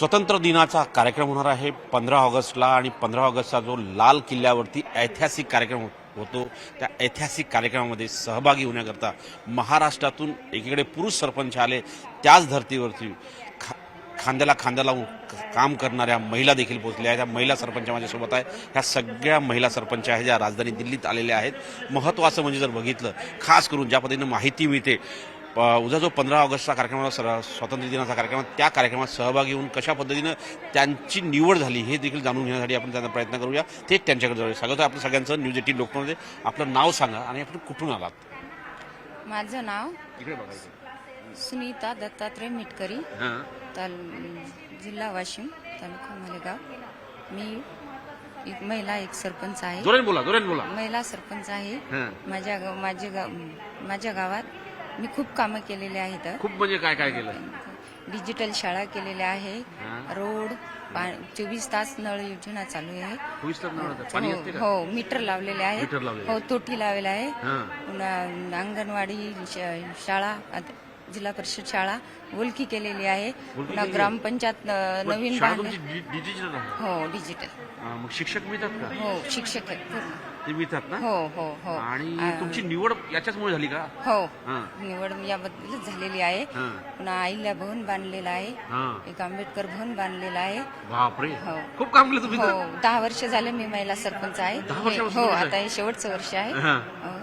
स्वतंत्र दिनाचा कार्यक्रम होणार आहे 15 ऑगस्टला आणि 15 ऑगस्टचा जो लाल किल्ल्यावरती ऐतिहासिक कार्यक्रम होतो त्या ऐतिहासिक कार्यक्रमामध्ये सहभागी होण्याकरता महाराष्ट्रातून एकीकडे पुरुष सरपंच आले, त्याच धर्तीवरती खांद्याला खांदा लावून काम करणाऱ्या महिला देखील पोहोचल्या आहेत। त्या महिला सरपंच माझ्यासोबत आहे। ह्या सगळ्या महिला सरपंच आहेत ज्या राजधानी दिल्लीत आलेल्या आहेत। महत्त्वाचं म्हणजे जर बघितलं खास करून ज्या पद्धतीनं माहिती मिळते उद्या जो 15 ऑगस्टचा कार्यक्रम स्वातंत्र्य दिनाचा कार्यक्रम त्या कार्यक्रमात सहभागी होऊन कशा पद्धतीनं त्यांची निवड झाली हे देखील जाणून घेण्यासाठी आपण त्यांचा प्रयत्न करूया। ते त्यांच्याकडे जाऊया। स्वागत आहे आपलं सगळ्यांचं न्यूज 18 लोकमतमध्ये। आपलं नाव सांगा आणि आपण कुठून आलात? माझं नाव इकडे बघायचं सुनीता दत्तात्रय मिटकरी, जिल्हा वाशिम, तालुका मालेगाव। मी एक महिला एक सरपंच आहे। जोराने बोला। महिला सरपंच आहे। माझ्या गावात मी खूप कामं केलेले आहेत। खूप म्हणजे काय काय केलं? डिजिटल शाळा केलेल्या आहे, रोड 24 तास नळ योजना चालू आहे। 24 तास नळ पाणी असते का? हो, मीटर लावलेले आहे। हो, तोटी लावलेला आहे। पुन्हा अंगणवाडी शाळा, जिल्हा परिषद शाळा ओळखी केलेली आहे। पुन्हा ग्रामपंचायत नवीन डिजिटल हो डिजिटल। मग शिक्षक मिळतात का? हो, शिक्षक आहेत पूर्ण ते मिळतात ना? हो हो हो। आणि तुमची निवड याच्याचमुळे झाली का? हो, निवड याबद्दलच झालेली आहे। पुन्हा आईला भवन बांधलेला आहे, एक आंबेडकर भवन बांधलेला आहे। बापरे, हो, खूप काम केलं तुम्ही। हो, 10 वर्ष झाले मी महिला सरपंच आहे। हो, आता हे शेवटचं वर्ष आहे।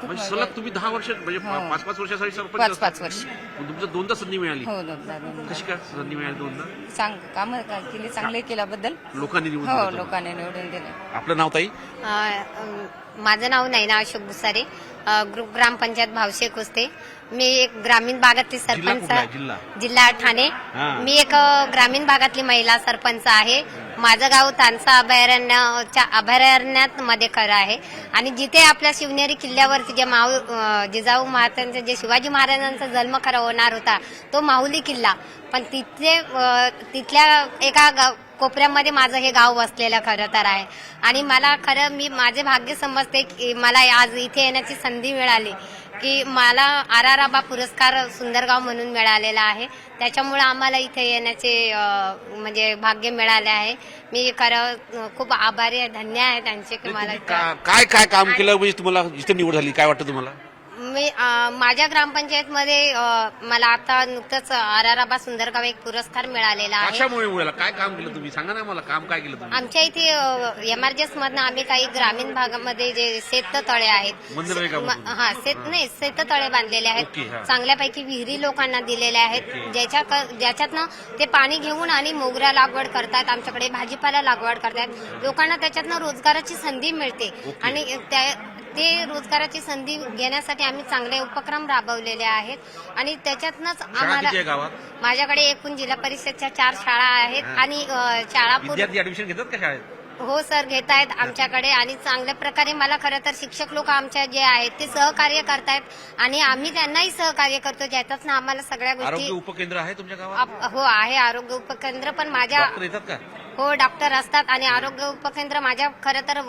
म्हणजे सलग तुम्ही 10 वर्ष म्हणजे 5-5 वर्षासाठी सरपंच? 5-5 वर्ष। तुमचं दोनदा संधी मिळाली? हो, दोनदा। कशी काय संधी मिळाली दोनदा? काम केले, चांगले केल्याबद्दल लोकांनी निवडून हो, लोकांनी निवडून दिले। आपलं नाव ताई? माझं नाव नैना अशोक दुसारे, ग्रामपंचायत भावशे कुस्ते। मी एक ग्रामीण भागातली सरपंच, जिल्हा ठाणे। मी एक ग्रामीण भागातली महिला सरपंच आहे। माझं गाव तानसा अभयारण्यात मध्ये खरं आहे। आणि जिथे आपल्या शिवनेरी किल्ल्यावरती जे जिजाऊ महाराजांचा जे शिवाजी महाराजांचा जन्म खरा होणार होता तो माहुली किल्ला, पण तिथल्या एका कोपऱ्यामध्ये माझं हे गाव वसलेलं खरं तर आहे। आणि मला खरं मी माझे भाग्य समजते की मला आज इथे येण्याची संधी मिळाली, की मला आराराबा पुरस्कार सुंदरगाव म्हणून मिळालेला आहे। त्याच्यामुळे आम्हाला इथे येण्याचे म्हणजे भाग्य मिळाले आहे। मी खरं खूप आभारी आहे, धन्य आहे त्यांचे की मला काय काय काम केलं म्हणजे तुम्हाला इथे निवड झाली? काय वाटतं तुम्हाला? मी माझ्या ग्रामपंचायतमध्ये मला आता नुकतंच आराराबा सुंदरगाव एक पुरस्कार मिळालेला आहे। कशामुळे मिळाला? काय काम केलं तुम्ही? सांगा ना मला, काम काय केलं तुम्ही? आमच्या इथे एमआरजेस मधनं आम्ही काही ग्रामीण भागामध्ये जे शेततळे आहेत, शेततळे बांधलेले आहेत। चांगल्यापैकी विहिरी लोकांना दिलेल्या आहेत, ज्याच्यातनं ते पाणी घेऊन आणि मोगरा लागवड करतात, आमच्याकडे भाजीपाला लागवड करतात। लोकांना त्याच्यातनं रोजगाराची संधी मिळते आणि ते रोजगाराची संधी घेण्यासाठी आम्ही चांगले उपक्रम राबवलेले आहेत। आणि त्याच्यातनंच आम्हाला माझ्याकडे एकूण जिल्हा परिषदच्या 4 शाळा आहेत आणि शाळा ऍडमिशन घेतात का शाळेत? हो सर, घेत आहेत आमच्याकडे। आणि चांगल्या प्रकारे मला खरं तर शिक्षक लोक आमच्या जे आहेत ते सहकार्य करतायत आणि आम्ही त्यांनाही सहकार्य करतो, ज्याच्यातनं आम्हाला सगळ्या गोष्टी। आरोग्य उपकेंद्र आहे तुमच्या गावात? हो आहे, आरोग्य उपकेंद्र पण माझ्या हो डॉक्टर असतात। आणि आरोग्य उपकेंद्र माझ्या खरं तर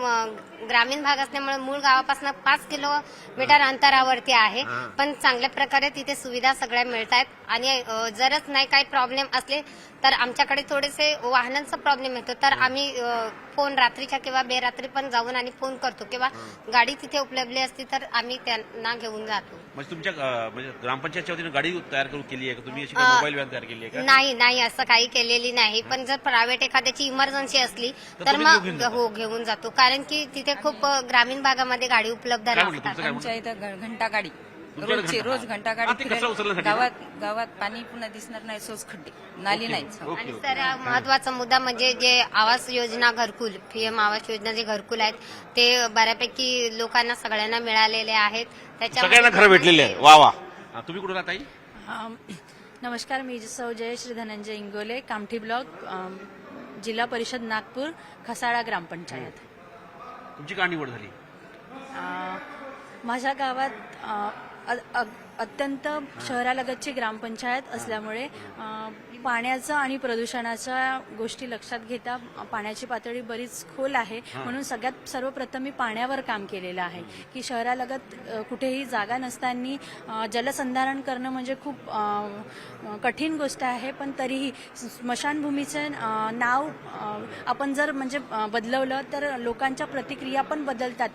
ग्रामीण भाग असल्यामुळे मूळ गावापासून 5 किलोमीटर अंतरावरती आहे, पण चांगल्या प्रकारे तिथे सुविधा सगळ्या मिळत आहेत। आणि जरच नाही काही प्रॉब्लेम असले तर आमच्याकडे थोडेसे वाहनांचा प्रॉब्लेम येतो, तर आम्ही फोन रात्रीच्या किंवा बेरात्री पण जाऊन आणि फोन करतो, किंवा गाडी तिथे उपलब्ध असती तर आम्ही त्यांना घेऊन जातो। म्हणजे तुमच्या म्हणजे ग्रामपंचायतच्या वतीने गाडी तयार केली आहे का तुम्ही? अशी मोबाईल व्हॅन तयार केली आहे का? नाही, असं काही केलेली नाही। पण जर प्रायव्हेट एखाद्याची इमर्जन्सी असली तर मग हो घेऊन जातो, कारण की तिथे खूप ग्रामीण भागामध्ये गाडी उपलब्ध नसतात। आमच्या इथं घंटा गाडी रोज घंटा गाडी गावात पाणी पुन्हा दिसणार नाही, सोच खड्डे, नाली नाही। आणि सर महत्वाचा मुद्दा म्हणजे जे आवास योजना घरकुल, पीएम आवास योजना जे घरकुल आहेत ते बऱ्यापैकी लोकांना सगळ्यांना मिळालेले आहेत, सगळ्यांना घरं भेटलेले आहे। वा वा। तुम्ही कुठून आहात ताई? नमस्कार, मी सौ जयश्री धनंजय इंगोले, कामठी ब्लॉक, जिल्हा परिषद नागपूर, खसाळा ग्रामपंचायत। तुमची काय निवड झाली? माझ्या गावात अत्यंत शहरालगतची ग्रामपंचायत असल्यामुळे पाण्याचं आणि प्रदूषणाच्या गोष्टी लक्षात घेता पाण्याची पातळी बरीच खोल आहे, म्हणून सगळ्यात सर्वप्रथम मी पाण्यावर काम केलेलं आहे की शहरालगत कुठेही जागा नसताना जलसंधारण करणं म्हणजे खूप कठीण गोष्ट आहे. पण तरीही स्मशानभूमीचं नाव आपण जर म्हणजे बदलवलं तर लोकांच्या प्रतिक्रिया पण बदलतात.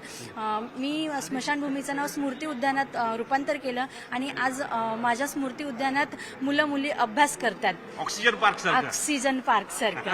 मी स्मशानभूमीचं नाव स्मृती उद्यानात रूपांतर केलं आणि आज माझ्या स्मृती उद्यानात मुलं मुली अभ्यास करतात. ऑक्सिजन पार्क सारखं. ऑक्सिजन पार्क सारखं.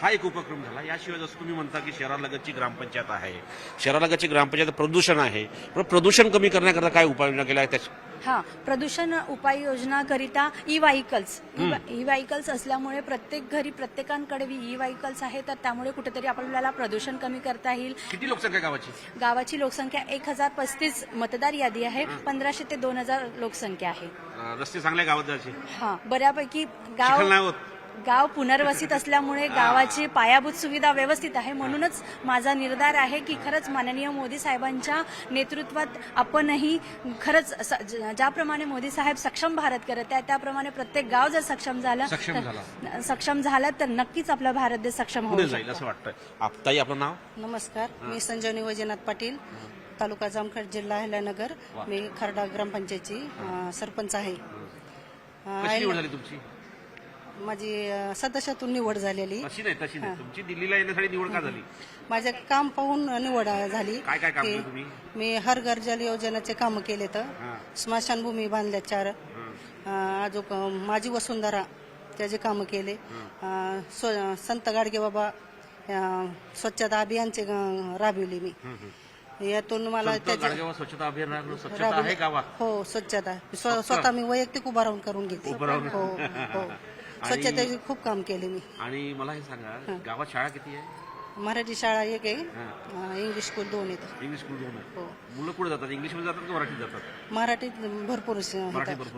हा एक उपक्रम झाला. याशिवाय जसं तुम्ही म्हणता की शहरालगतची ग्रामपंचायत आहे, शहरालगतची ग्रामपंचायत प्रदूषण आहे, पण प्रदूषण कमी करण्याकरता काय उपाययोजना केल्या आहेत? हा, प्रदूषण उपाययोजनाकरिता ई व्हेकल्स असल्यामुळे प्रत्येक घरी प्रत्येकांकडे ई व्हेकल्स आहे, तर त्यामुळे कुठेतरी आपल्याला प्रदूषण कमी करता येईल. किती लोकसंख्या गावाची? गावाची लोकसंख्या 1035 मतदार यादी आहे. 1500 ते 2000 लोकसंख्या आहे. रस्ते चांगल्या गावात जायचे? हा, बऱ्यापैकी चिखल नाही होत? गाव पुनर्वसित असल्यामुळे गावाची पायाभूत सुविधा व्यवस्थित आहे. म्हणूनच माझा निर्धार आहे की खरंच माननीय मोदी साहेबांच्या नेतृत्वात आपणही खरंच ज्याप्रमाणे मोदी साहेब सक्षम भारत करत आहे त्याप्रमाणे प्रत्येक गाव जर सक्षम झालं तर नक्कीच आपला भारत देश सक्षम होऊ जाईल असं वाटतं. आपताई, आपलं नाव? नमस्कार, मी संजीवनी वैजनाथ पाटील, तालुका जामखेड, जिल्हा अहिल्यानगर. मी खर्डा ग्रामपंचायतची सरपंच आहे. कशी निवड झाली तुमची? माझी सदस्यातून निवड झालेली. तशी नाही. तुमची दिल्लीला येण्यासाठी निवड का झाली? माझे काम पाहून निवड झाली. काय काय काम केलं तुम्ही? मी हर घर जल योजनेचे काम केले, तर स्मशानभूमी बांधल्या 4, अजून माझी वसुंधरा त्याचे काम केले. संत गाडगे बाबा स्वच्छता अभियानचे राबविले मी. यातून मला स्वच्छता अभियान स्वच्छता आहे गावात? हो, स्वच्छता स्वतः मी वैयक्तिक उभा राहून करून घेते. हो हो, स्वच्छतेचे खूप काम केले मी. आणि मला हे सांगा, गावात शाळा किती आहे? मराठी शाळा 1 आहे, इंग्लिश स्कूल 2 आहेत. इंग्लिश स्कूल 2 आहे. मुलं कुठे जातात? इंग्लिश मध्ये जातात का मराठीत जातात? मराठीत भरपूर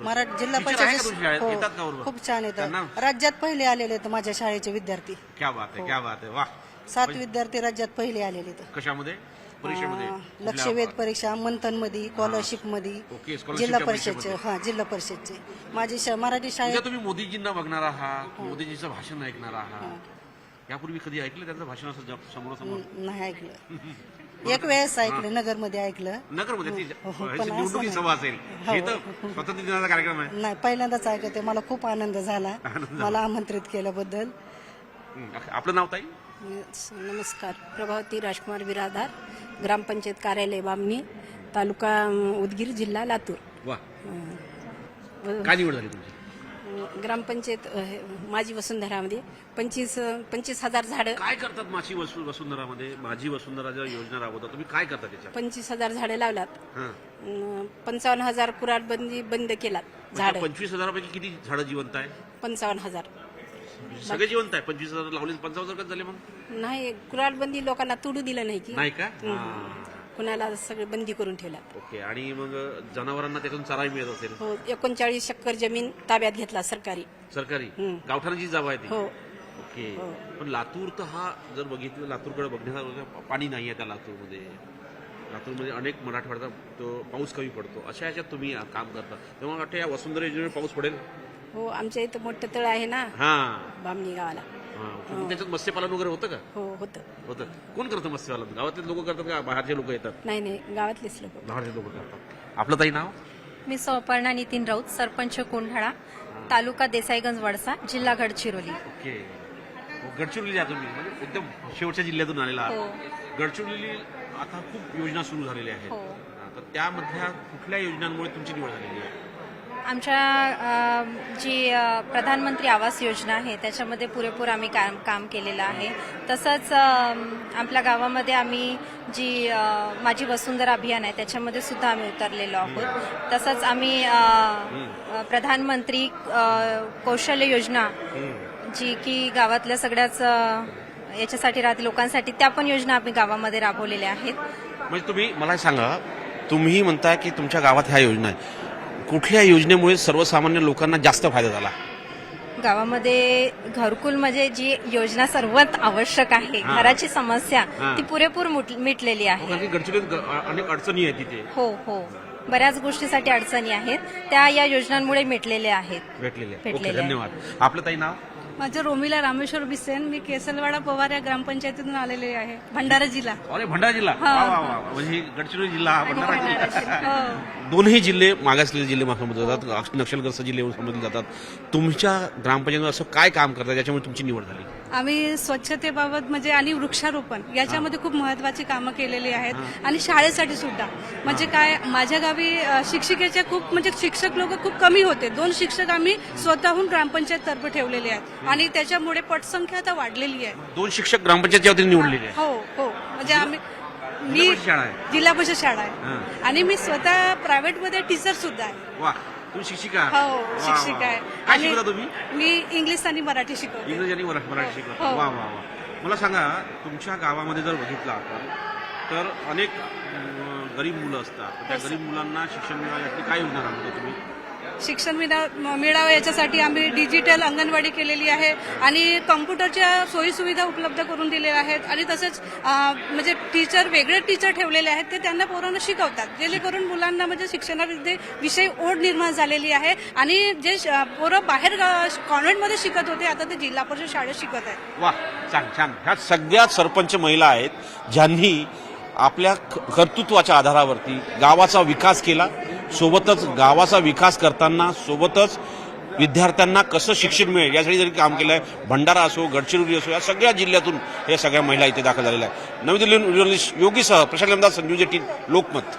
मराठी जिल्हा आहे परिषद का येतात का बरोबर? खूप छान येतात. राज्यात पहिले आलेले आहेत माझ्या शाळेचे विद्यार्थी. क्या बात आहे, क्या बात आहे, वा. 7 विद्यार्थी राज्यात पहिले आलेले आहेत. कशामध्ये? परीक्षेमध्ये? लक्षवेध परीक्षा, मंथन मध्ये, स्कॉलरशिप मध्ये, जिल्हा परिषदचे. जिल्हा परिषदचे माझी मराठी शाळेत. तुम्ही मोदीजींना बघणार आहात, मोदीजींचं भाषण ऐकणार आहात. यापूर्वी कधी ऐकलं त्यांचं भाषण असं समोरासमोर? नाही ऐकलं. एक वेळेस ऐकलं, नगरमध्ये ऐकलं. नगरमध्ये निवडणुकी सभा असेल, हे तर स्वातंत्र्य दिनाचा कार्यक्रम आहे. नाही, पहिल्यांदाच ऐकते. मला खूप आनंद झाला मला आमंत्रित केल्याबद्दल. आपलं नाव ताई? नमस्कार, प्रभावती राजकुमार बिरादार, ग्रामपंचायत कार्यालय बामणी, तालुका उदगीर, जिल्हा लातूर. वा, काय निवड झाली तुमची? ग्रामपंचायत माझी वसुंधरामध्ये 25,000 झाडं. काय करतात माझी वसुंधरामध्ये? माझी वसुंधरा ज्या योजना राबवतात तुम्ही, काय करता त्याच्या? 25,000 झाडं लावलात. 55,000 कुराडबंदी बंद केलात झाडं. 25,000 पैकी किती झाडं जिवंत आहे? 55,000 सगळे जिवंत आहे. 25,000 लावले, 55,000 कधी झाले मग? नाही, कुराडबंदी लोकांना तुडू दिलं नाही की नाही का? कुणाला सगळं बंदी करून ठेवला. ओके. आणि मग जनावरांना त्यातून चारा मिळत असेल? हो, 39 एकर जमीन ताब्यात घेतला सरकारी. गावठाणाची जागा आहे ती? हो. ओके. पण लातूर तर हा जर बघितलं, लातूरकडे बघण्यासारखं पाणी नाही आहे त्या लातूरमध्ये. लातूरमध्ये अनेक मराठवाड्यात तो पाऊस कमी पडतो. अशा ह्याच्यात तुम्ही काम करता, तेव्हा वाटतं या वसुंधरा योजनेवर पाऊस पडेल? हो, आमच्या इथं मोठं तळ आहे ना बामणी गावाला. त्याच्यात मत्स्यपालन वगैरे होतं का? हो, होतं. कोण करतं मत्स्यपालन? गावातले लोक करतात का बाहेरचे लोक येतात? नाही, गावातलेच लोक. बाहेरचे लोक करतात. आपलं ताई नाव? मी सौपर्णा नितीन राऊत, सरपंच कोंढाळा, तालुका देसाईगंज वडसा, जिल्हा गडचिरोली. ओके. गडचिरोली तुम्ही म्हणजे एकदम शेवटच्या जिल्ह्यातून आलेला आहात. गडचिरोली आता खूप योजना सुरू झालेल्या आहेत, तर त्यामधल्या कुठल्या योजनांमुळे तुमची निवड झालेली आहे? आमच्या जी प्रधानमंत्री आवास योजना आहे त्याच्यामध्ये पुरेपूर आम्ही काम केलेलं आहे. तसंच आपल्या गावामध्ये आम्ही जी माझी वसुंधरा अभियान आहे त्याच्यामध्ये सुद्धा आम्ही उतरलेलो आहोत. तसंच आम्ही प्रधानमंत्री कौशल्य योजना जी की गावातल्या सगळ्याच याच्यासाठी राहते लोकांसाठी, त्या पण योजना आम्ही गावामध्ये राबवलेल्या आहेत. म्हणजे तुम्ही मला सांगा, तुम्ही म्हणताय की तुमच्या गावात ह्या योजना आहे, कुठल्या योजनेमुळे सर्वसामान्य लोकांना जास्त फायदा झाला? गावामध्ये घरकुल म्हणजे जी योजना सर्वात आवश्यक आहे, घराची समस्या ती पुरेपूर मिटलेली आहे. गडचिरोलीत अनेक अडचणी आहेत तिथे. हो. बऱ्याच गोष्टीसाठी अडचणी आहेत त्या या योजनांमुळे मिटलेल्या आहेत. भेटलेले ओके, भेटलेले आहे. धन्यवाद. आपलं ताई नाव? माझं रोमिला रामेश्वर बिसेन, मी केसलवाडा पवार या ग्रामपंचायतीतून आलेले आहे, भंडारा जिल्हा. अरे भंडारा जिल्हा, वा, वा, वा. म्हणजे गडचिरोली जिल्हा हा भंडारा जिल्हा. हो. दोन्ही जिल्हे मागासलेले जिल्हे समजले जातात, नक्षलग्रस्त जिल्हे म्हणून समजले जातात. तुमच्या ग्रामपंचायतीमध्ये असं काय काम करतात ज्याच्यामुळे तुमची निवड झाली? आम्ही स्वच्छतेबाबत म्हणजे आणि वृक्षारोपण याच्यामध्ये खूप महत्वाची कामं केलेली आहेत आणि शाळेसाठी सुद्धा. म्हणजे काय, माझ्या गावी शिक्षिकेचे खूप म्हणजे शिक्षक लोक खूप कमी होते. 2 शिक्षक आम्ही स्वतःहून ग्रामपंचायत तर्फे ठेवलेले आहेत आणि त्याच्यामुळे पटसंख्या आता वाढलेली आहे. 2 शिक्षक ग्रामपंचायतच्या वतीने निवडलेले आहे. हो हो, म्हणजे मी जिल्हा परिषद शाळा आहे. जिल्हा परिषद शाळा आहे आणि मी स्वतः प्रायव्हेटमध्ये टीचर सुद्धा आहे. वा, तुम्ही शिक्षिका? हो, वा, शिक्षिका वा. आहे. काय आणि शिकता तुम्ही? मी इंग्लिश आणि मराठी शिकवते. इंग्रजी आणि मराठी शिकता. हो. वा वा वा. मला सांगा, तुमच्या गावामध्ये जर बघितलं आपण तर अनेक गरीब मुलं असतात. त्या गरीब मुलांना शिक्षण मिळावं यासाठी काय योजना राबवता तुम्ही? शिक्षण मिळावं याच्यासाठी आम्ही डिजिटल अंगणवाडी केलेली आहे आणि कॉम्प्युटरच्या सोयीसुविधा उपलब्ध करून दिलेल्या आहेत आणि तसंच म्हणजे टीचर, वेगळे टीचर ठेवलेले आहेत, ते त्यांना पोरांना शिकवतात, जेणेकरून मुलांना म्हणजे शिक्षणाविषयी ओढ निर्माण झालेली आहे आणि जे पोरं बाहेर कॉन्व्हेंटमध्ये शिकत होते आता ते जिल्हा परिषद शाळेत शिकत आहेत. वा, छान छान. ह्या सगळ्यात सरपंच महिला आहेत ज्यांनी आपल्या कर्तृत्वाच्या आधारावरती गावाचा विकास केला. सोबतच गावाचा विकास करताना सोबतच विद्यार्थ्यांना कसं शिक्षण मिळेल यासाठी जरी काम केलं आहे. भंडारा असो, गडचिरोली असो, या सगळ्या जिल्ह्यातून हे सगळ्या महिला इथे दाखल झालेल्या आहेत. नवी दिल्लीहून जर्नलिस्ट योगीसह प्रशांत संजू जेटी, लोकमत.